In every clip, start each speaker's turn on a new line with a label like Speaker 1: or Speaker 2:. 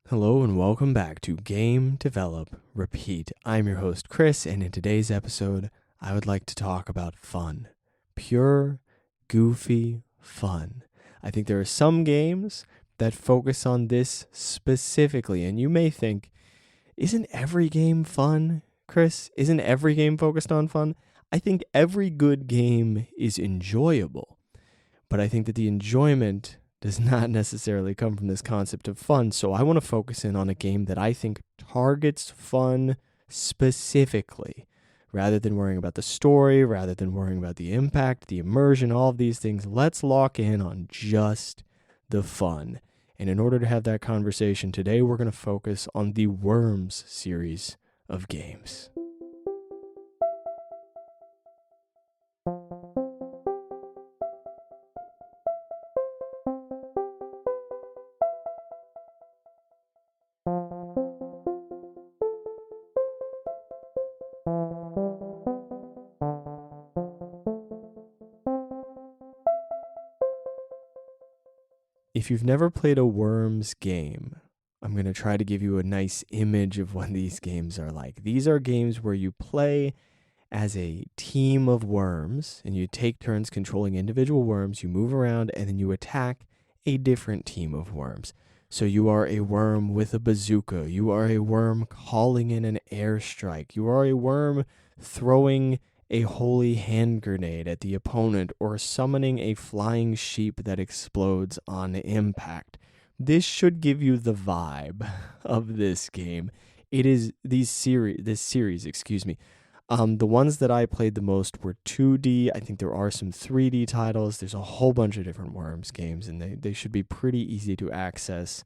Speaker 1: Hello and welcome back to Game, Develop, Repeat. I'm your host, Chris, and in today's episode, I would like to talk about fun. Pure, goofy fun. I think there are some games that focus on this specifically, and you may think, isn't every game fun, Chris? Isn't every game focused on fun? I think every good game is enjoyable, but I think that the enjoyment does not necessarily come from this concept of fun. So I want to focus in on a game that I think targets fun specifically, rather than worrying about the story, rather than worrying about the impact, the immersion, all of these things. Let's lock in on just the fun. And in order to have that conversation today, we're going to focus on the Worms series of games. If you've never played a Worms game, I'm going to try to give you a nice image of what these games are like. These are games where you play as a team of worms, and you take turns controlling individual worms. You move around, and then you attack a different team of worms. So you are a worm with a bazooka. You are a worm calling in an airstrike. You are a worm throwing a holy hand grenade at the opponent, or summoning a flying sheep that explodes on impact. This should give you the vibe of this game. It is this series, the ones that I played the most were 2D. I think there are some 3D titles. There's a whole bunch of different Worms games, and they should be pretty easy to access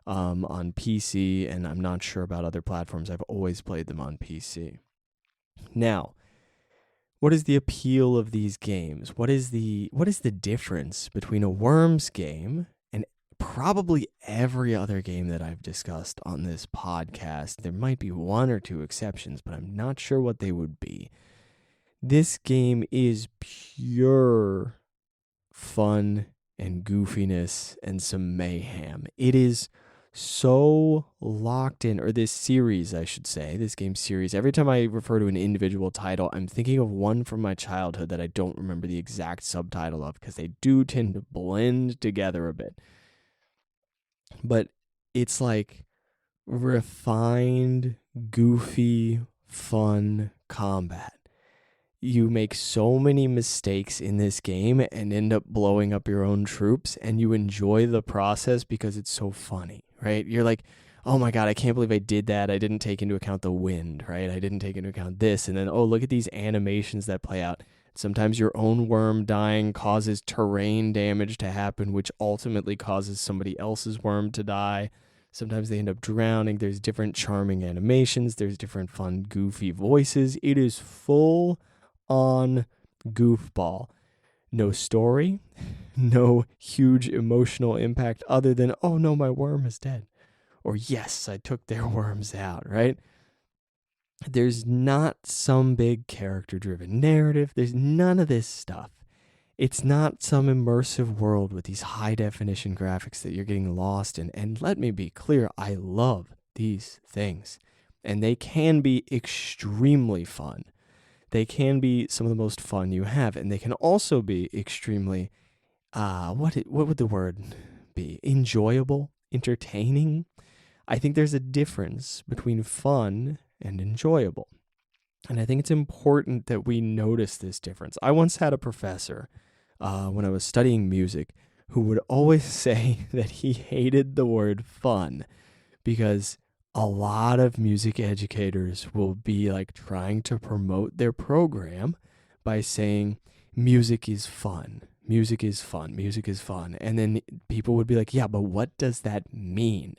Speaker 1: on PC, and I'm not sure about other platforms. I've always played them on PC. Now, what is the appeal of these games? What is the difference between a Worms game and probably every other game that I've discussed on this podcast? There might be one or two exceptions, but I'm not sure what they would be. This game is pure fun and goofiness and some mayhem. It is so locked in, or this series, I should say, this game series. Every time I refer to an individual title, I'm thinking of one from my childhood that I don't remember the exact subtitle of, because they do tend to blend together a bit. But it's like refined, goofy, fun combat. You make so many mistakes in this game and end up blowing up your own troops, and you enjoy the process because it's so funny, right? You're like, oh my God, I can't believe I did that. I didn't take into account the wind, right? I didn't take into account this. And then, oh, look at these animations that play out. Sometimes your own worm dying causes terrain damage to happen, which ultimately causes somebody else's worm to die. Sometimes they end up drowning. There's different charming animations. There's different fun, goofy voices. It is full on Goofball. No story, no huge emotional impact other than, oh no, my worm is dead. Or yes, I took their worms out, right? There's not some big character-driven narrative. There's none of this stuff. It's not some immersive world with these high-definition graphics that you're getting lost in. And let me be clear, I love these things. And they can be extremely fun. They can be some of the most fun you have, and they can also be extremely, what would the word be? Enjoyable, entertaining. I think there's a difference between fun and enjoyable, and I think it's important that we notice this difference. I once had a professor when I was studying music who would always say that he hated the word fun because a lot of music educators will be like trying to promote their program by saying music is fun, music is fun, music is fun. And then people would be like, yeah, but what does that mean?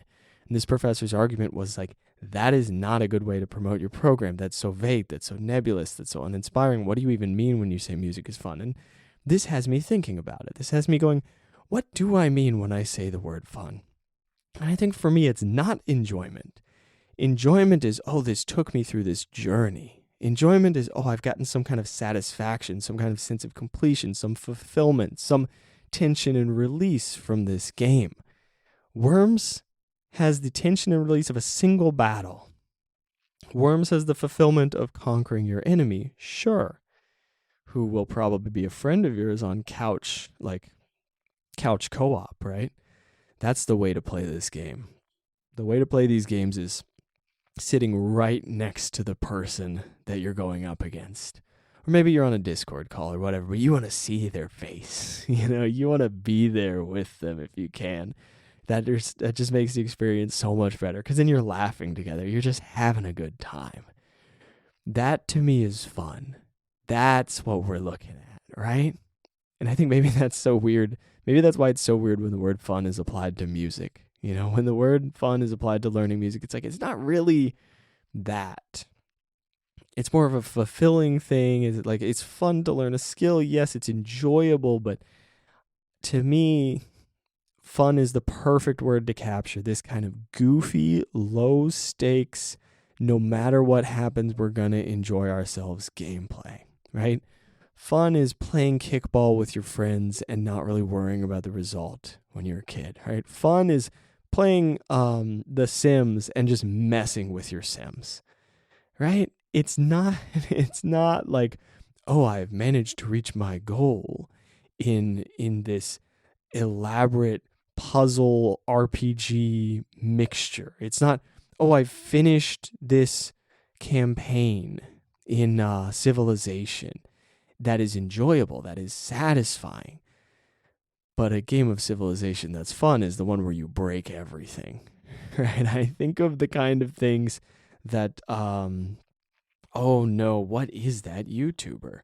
Speaker 1: And this professor's argument was like, that is not a good way to promote your program. That's so vague, that's so nebulous, that's so uninspiring. What do you even mean when you say music is fun? And this has me thinking about it. This has me going, what do I mean when I say the word fun? And I think for me, it's not enjoyment. Enjoyment is, oh, this took me through this journey. Enjoyment is, oh, I've gotten some kind of satisfaction, some kind of sense of completion, some fulfillment, some tension and release from this game. Worms has the tension and release of a single battle. Worms has the fulfillment of conquering your enemy, sure, who will probably be a friend of yours on couch co-op, right? That's the way to play this game. The way to play these games is sitting right next to the person that you're going up against. Or maybe you're on a Discord call or whatever, but you want to see their face. You want to be there with them if you can. That just makes the experience so much better, because then you're laughing together. You're just having a good time. That to me is fun. That's what we're looking at, right? And I think maybe that's so weird. Maybe that's why it's so weird when the word fun is applied to music. When the word fun is applied to learning music, it's like, it's not really that. It's more of a fulfilling thing. Is it like, it's fun to learn a skill? Yes, it's enjoyable, but to me, fun is the perfect word to capture this kind of goofy, low stakes, no matter what happens, we're going to enjoy ourselves gameplay, right? Fun is playing kickball with your friends and not really worrying about the result when you're a kid, right? Fun is playing The Sims and just messing with your Sims, right? It's not like, oh, I've managed to reach my goal in this elaborate puzzle RPG mixture. It's not, oh, I've finished this campaign in Civilization. That is enjoyable, that is satisfying. But a game of Civilization that's fun is the one where you break everything, right? I think of the kind of things that, oh no, what is that YouTuber?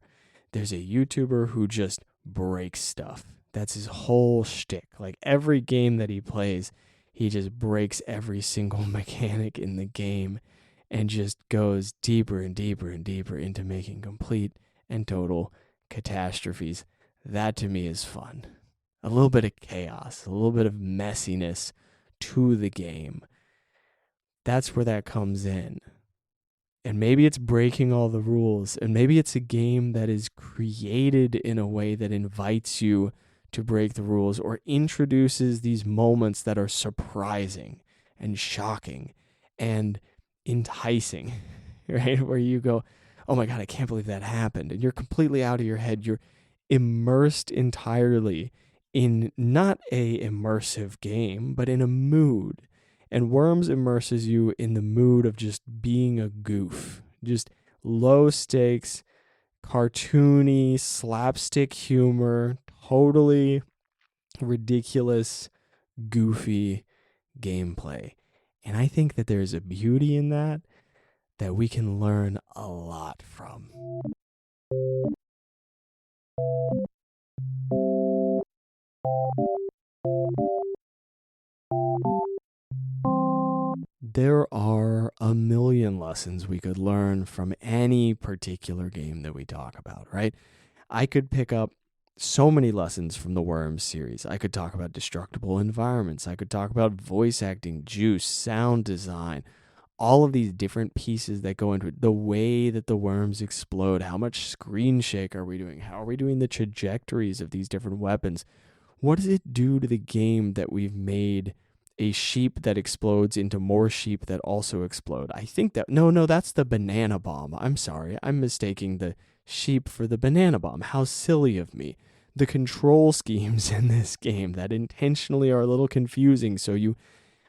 Speaker 1: There's a YouTuber who just breaks stuff. That's his whole shtick. Like, every game that he plays, he just breaks every single mechanic in the game and just goes deeper and deeper and deeper into making complete and total catastrophes. That to me is fun. A little bit of chaos, a little bit of messiness to the game. That's where that comes in. And maybe it's breaking all the rules, and maybe it's a game that is created in a way that invites you to break the rules or introduces these moments that are surprising and shocking and enticing, right? Where you go, oh my God, I can't believe that happened. And you're completely out of your head. You're immersed entirely in not a immersive game, but in a mood. And Worms immerses you in the mood of just being a goof, just low stakes, cartoony, slapstick humor, totally ridiculous, goofy gameplay. And I think that there's a beauty in that we can learn a lot from. There are a million lessons we could learn from any particular game that we talk about, right? I could pick up so many lessons from the Worms series. I could talk about destructible environments. I could talk about voice acting, juice, sound design, all of these different pieces that go into it, the way that the worms explode, how much screen shake are we doing, how are we doing the trajectories of these different weapons, what does it do to the game that we've made a sheep that explodes into more sheep that also explode. I think that, no, that's the banana bomb. I'm sorry, I'm mistaking the sheep for the banana bomb. How silly of me. The control schemes in this game that intentionally are a little confusing, so you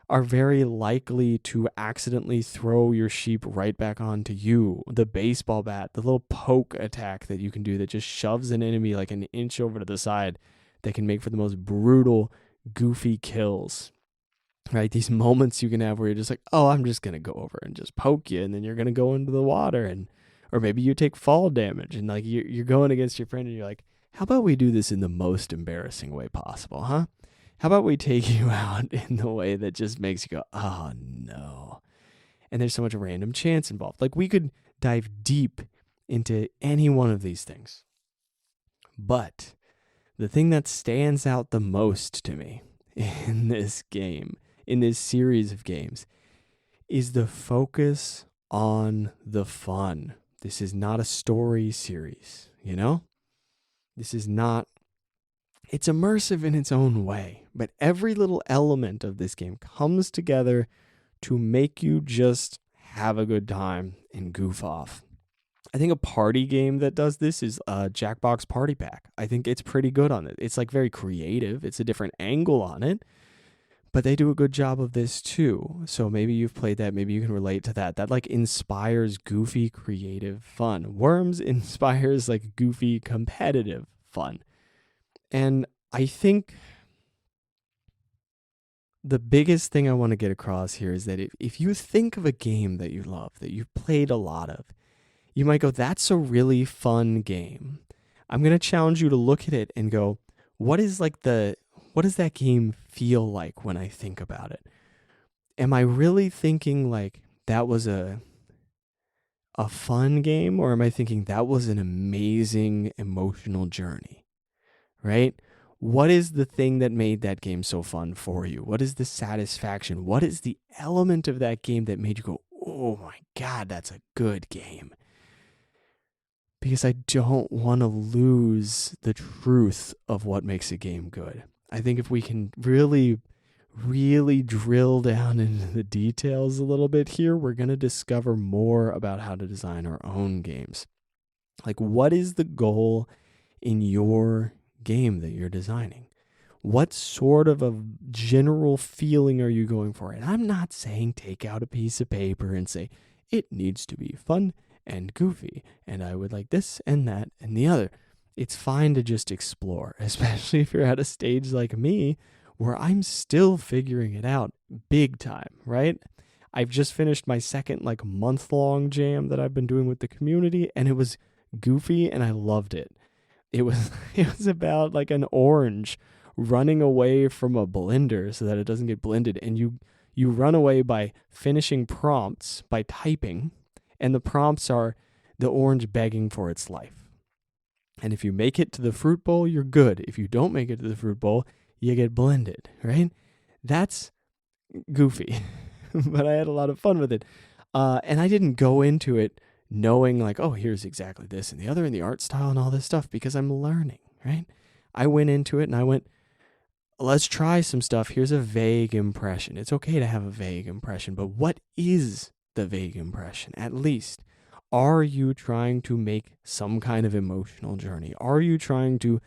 Speaker 1: are very likely to accidentally throw your sheep right back onto you. The baseball bat, the little poke attack that you can do that just shoves an enemy like an inch over to the side, that can make for the most brutal, goofy kills. Right? These moments you can have where you're just like, oh, I'm just going to go over and just poke you, and then you're going to go into the water, and or maybe you take fall damage, and like you're going against your friend, and you're like, how about we do this in the most embarrassing way possible, huh? How about we take you out in the way that just makes you go, oh, no. And there's so much random chance involved. Like, we could dive deep into any one of these things. But the thing that stands out the most to me in this game, in this series of games, is the focus on the fun. This is not a story series, you know? This is not It's immersive in its own way, but every little element of this game comes together to make you just have a good time and goof off. I think a party game that does this is Jackbox Party Pack. I think it's pretty good on it. It's like very creative. It's a different angle on it, but they do a good job of this too. So maybe you've played that. Maybe you can relate to that. That like inspires goofy, creative fun. Worms inspires like goofy, competitive fun. And I think the biggest thing I want to get across here is that if you think of a game that you love, that you've played a lot of, you might go, that's a really fun game. I'm going to challenge you to look at it and go, what does that game feel like when I think about it? Am I really thinking like that was a fun game, or am I thinking that was an amazing emotional journey? Right? What is the thing that made that game so fun for you? What is the satisfaction? What is the element of that game that made you go, oh my God, that's a good game? Because I don't want to lose the truth of what makes a game good. I think if we can really, really drill down into the details a little bit here, we're going to discover more about how to design our own games. Like, what is the goal in your game that you're designing? What sort of a general feeling are you going for? And I'm not saying take out a piece of paper and say, it needs to be fun and goofy, and I would like this and that and the other. It's fine to just explore, especially if you're at a stage like me where I'm still figuring it out big time, right? I've just finished my second like month-long jam that I've been doing with the community, and it was goofy and I loved it. It was about like an orange running away from a blender so that it doesn't get blended, and you run away by finishing prompts by typing. And the prompts are the orange begging for its life. And if you make it to the fruit bowl, you're good. If you don't make it to the fruit bowl, you get blended, right? That's goofy. But I had a lot of fun with it. And I didn't go into it knowing like, oh, here's exactly this and the other and the art style and all this stuff, because I'm learning, right? I went into it and I went, let's try some stuff. Here's a vague impression. It's okay to have a vague impression, but what is the vague impression? At least, are you trying to make some kind of emotional journey? Are you trying to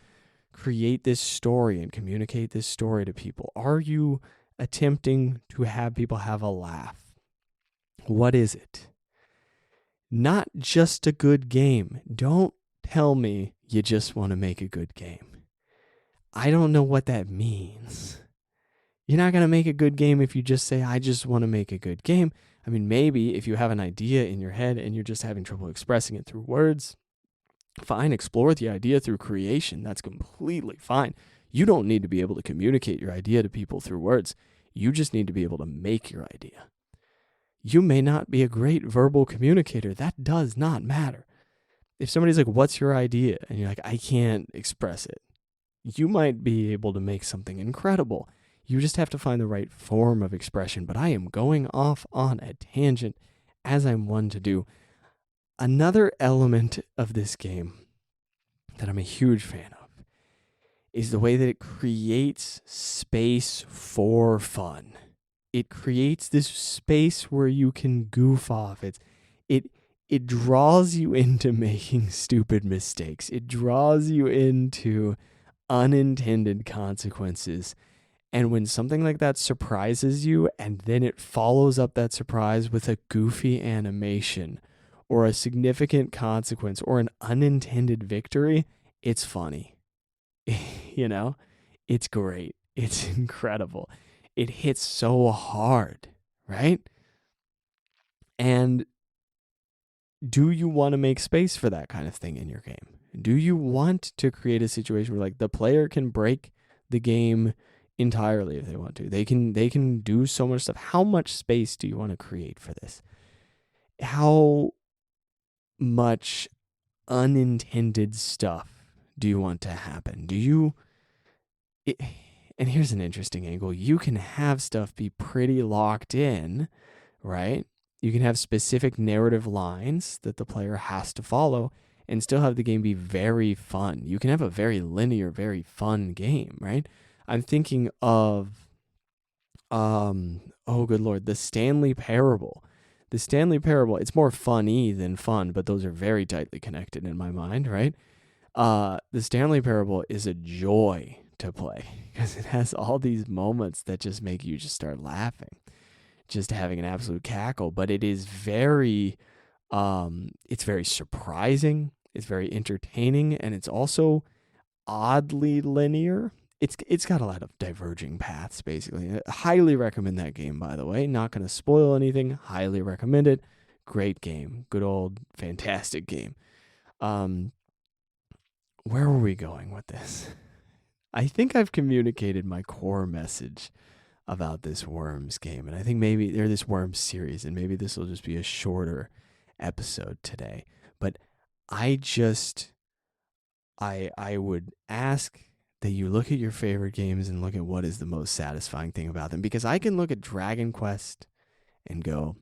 Speaker 1: create this story and communicate this story to people? Are you attempting to have people have a laugh? What is it? Not just a good game. Don't tell me you just want to make a good game. I don't know what that means. You're not going to make a good game if you just say, I just want to make a good game. I mean, maybe if you have an idea in your head and you're just having trouble expressing it through words, fine, explore the idea through creation. That's completely fine. You don't need to be able to communicate your idea to people through words. You just need to be able to make your idea. You may not be a great verbal communicator. That does not matter. If somebody's like, what's your idea? And you're like, I can't express it. You might be able to make something incredible. You just have to find the right form of expression. But I am going off on a tangent, as I'm one to do. Another element of this game that I'm a huge fan of is the way that it creates space for fun. It creates this space where you can goof off. It draws you into making stupid mistakes. It draws you into unintended consequences. And when something like that surprises you, and then it follows up that surprise with a goofy animation or a significant consequence or an unintended victory, it's funny. It's great. It's incredible. It hits so hard, right? And do you want to make space for that kind of thing in your game? Do you want to create a situation where like the player can break the game entirely if they want to? They can do so much stuff. How much space do you want to create for this? How much unintended stuff do you want to happen? And here's an interesting angle. You can have stuff be pretty locked in, right? You can have specific narrative lines that the player has to follow, and still have the game be very fun. You can have a very linear, very fun game, right? I'm thinking of oh good lord, the Stanley Parable. The Stanley Parable, it's more funny than fun, but those are very tightly connected in my mind, right? The Stanley Parable is a joy to play because it has all these moments that just make you just start laughing, just having an absolute cackle. But it is it's very surprising, it's very entertaining, and it's also oddly linear. It's got a lot of diverging paths, basically. I highly recommend that game, by the way. Not going to spoil anything. Highly recommend it. Great game. Good old fantastic game. Where were we going with this? I think I've communicated my core message about this Worms game, and I think maybe or this Worms series, and maybe this will just be a shorter episode today. But I would ask that you look at your favorite games and look at what is the most satisfying thing about them, because I can look at Dragon Quest and go,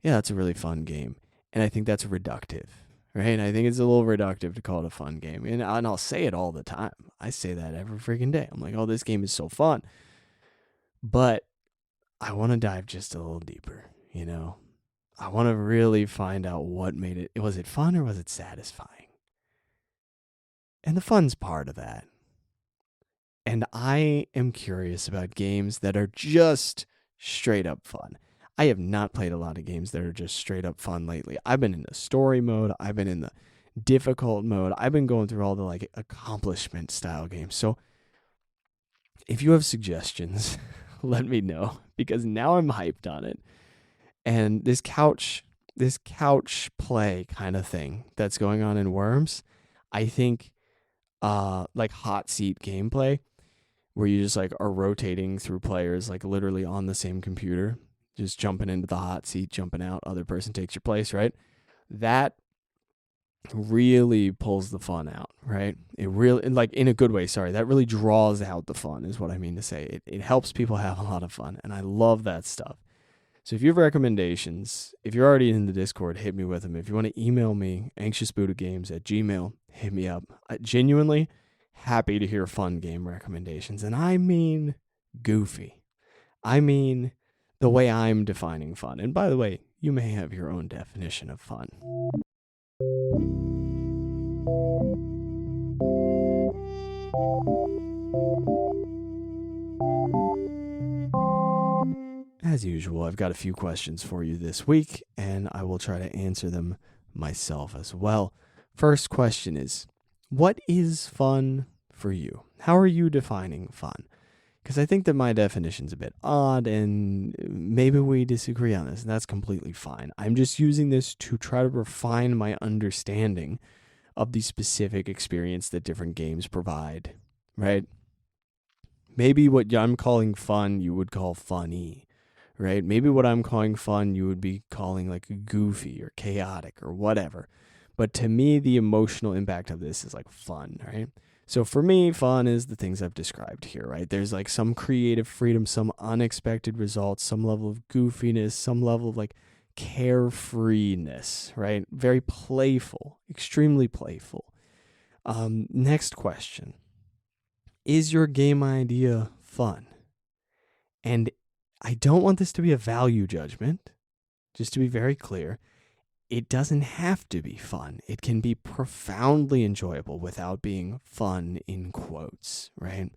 Speaker 1: yeah, that's a really fun game, and I think that's reductive. Right? I think it's a little reductive to call it a fun game. And I'll say it all the time. I say that every freaking day. I'm like, oh, this game is so fun. But I want to dive just a little deeper, you know? I want to really find out what made it. Was it fun or was it satisfying? And the fun's part of that. And I am curious about games that are just straight up fun. I have not played a lot of games that are just straight up fun lately. I've been in the story mode. I've been in the difficult mode. I've been going through all the like accomplishment style games. So if you have suggestions, let me know, because now I'm hyped on it. And this couch play kind of thing that's going on in Worms, I think like hot seat gameplay, where you just like are rotating through players like literally on the same computer, just jumping into the hot seat, jumping out, other person takes your place, right? That really pulls the fun out, right? It really, like in a good way, sorry, that really draws out the fun is what I mean to say. It helps people have a lot of fun, and I love that stuff. So if you have recommendations, if you're already in the Discord, hit me with them. If you want to email me, anxiousbuddhagames@gmail.com, hit me up. Genuinely happy to hear fun game recommendations, and I mean goofy. I mean the way I'm defining fun. And by the way, you may have your own definition of fun. As usual, I've got a few questions for you this week, and I will try to answer them myself as well. First question is, what is fun for you? How are you defining fun? Because I think that my definition's a bit odd, and maybe we disagree on this, and that's completely fine. I'm just using this to try to refine my understanding of the specific experience that different games provide, right? Maybe what I'm calling fun, you would call funny, right? Maybe what I'm calling fun, you would be calling like goofy or chaotic or whatever. But to me, the emotional impact of this is like fun, right? So for me, fun is the things I've described here, right? There's like some creative freedom, some unexpected results, some level of goofiness, some level of like carefreeness, right? Very playful, extremely playful. Next question. Is your game idea fun? And I don't want this to be a value judgment, just to be very clear. It doesn't have to be fun. It can be profoundly enjoyable without being fun in quotes, right?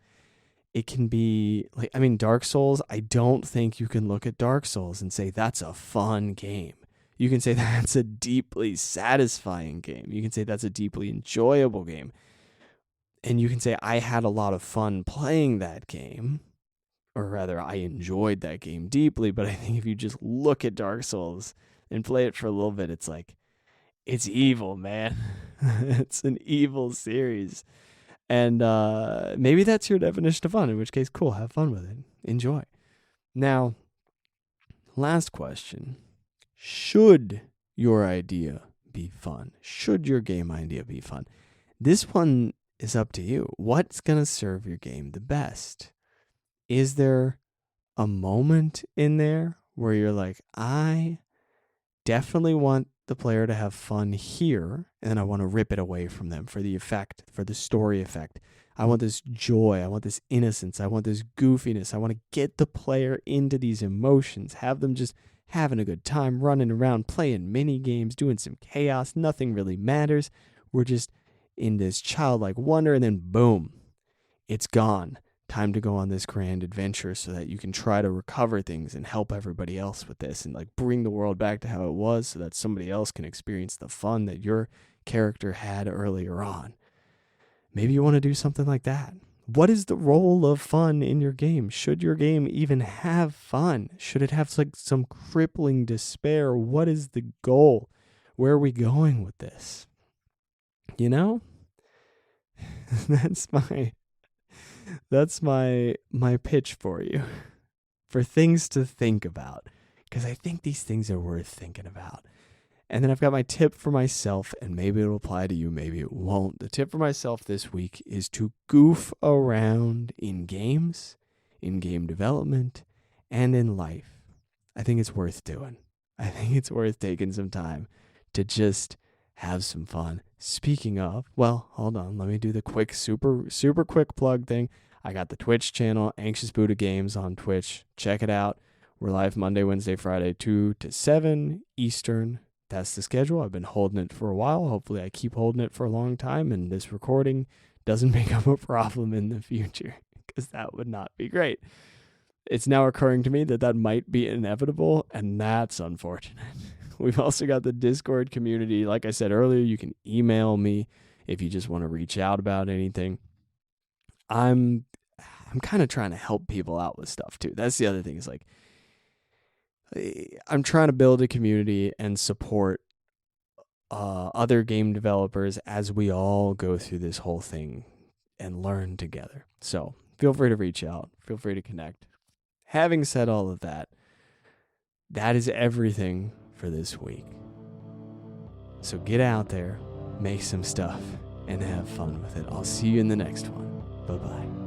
Speaker 1: It can be like, I mean, Dark Souls, I don't think you can look at Dark Souls and say that's a fun game. You can say that's a deeply satisfying game. You can say that's a deeply enjoyable game. And you can say I had a lot of fun playing that game, or rather I enjoyed that game deeply. But I think if you just look at Dark Souls and play it for a little bit, it's like, it's evil, man. It's an evil series. And maybe that's your definition of fun, in which case, cool, have fun with it. Enjoy. Now, last question. Should your idea be fun? Should your game idea be fun? This one is up to you. What's going to serve your game the best? Is there a moment in there where you're like, I definitely want the player to have fun here, and then I want to rip it away from them for the effect, for the story effect. I want this joy. I want this innocence. I want this goofiness. I want to get the player into these emotions, have them just having a good time, running around, playing mini games, doing some chaos. Nothing really matters. We're just in this childlike wonder, and then boom, it's gone. Time to go on this grand adventure so that you can try to recover things and help everybody else with this and like bring the world back to how it was so that somebody else can experience the fun that your character had earlier on. Maybe you want to do something like that. What is the role of fun in your game? Should your game even have fun? Should it have like some crippling despair? What is the goal? Where are we going with this? You know? That's my pitch for you. For things to think about. Because I think these things are worth thinking about. And then I've got my tip for myself, and maybe it'll apply to you, maybe it won't. The tip for myself this week is to goof around in games, in game development, and in life. I think it's worth doing. I think it's worth taking some time to just have some fun. Speaking of, well, hold on. Let me do the quick, super quick plug thing. I got the Twitch channel, Anxious Buddha Games on Twitch. Check it out. We're live Monday, Wednesday, Friday, 2 to 7 Eastern. That's the schedule. I've been holding it for a while. Hopefully I keep holding it for a long time and this recording doesn't become a problem in the future, because that would not be great. It's now occurring to me that might be inevitable, and that's unfortunate. We've also got the Discord community. Like I said earlier, you can email me if you just want to reach out about anything. I'm kind of trying to help people out with stuff too. That's the other thing, is like, I'm trying to build a community and support other game developers as we all go through this whole thing and learn together. So feel free to reach out. Feel free to connect. Having said all of that, that is everything for this week. So get out there, make some stuff, and have fun with it. I'll see you in the next one. Bye-bye.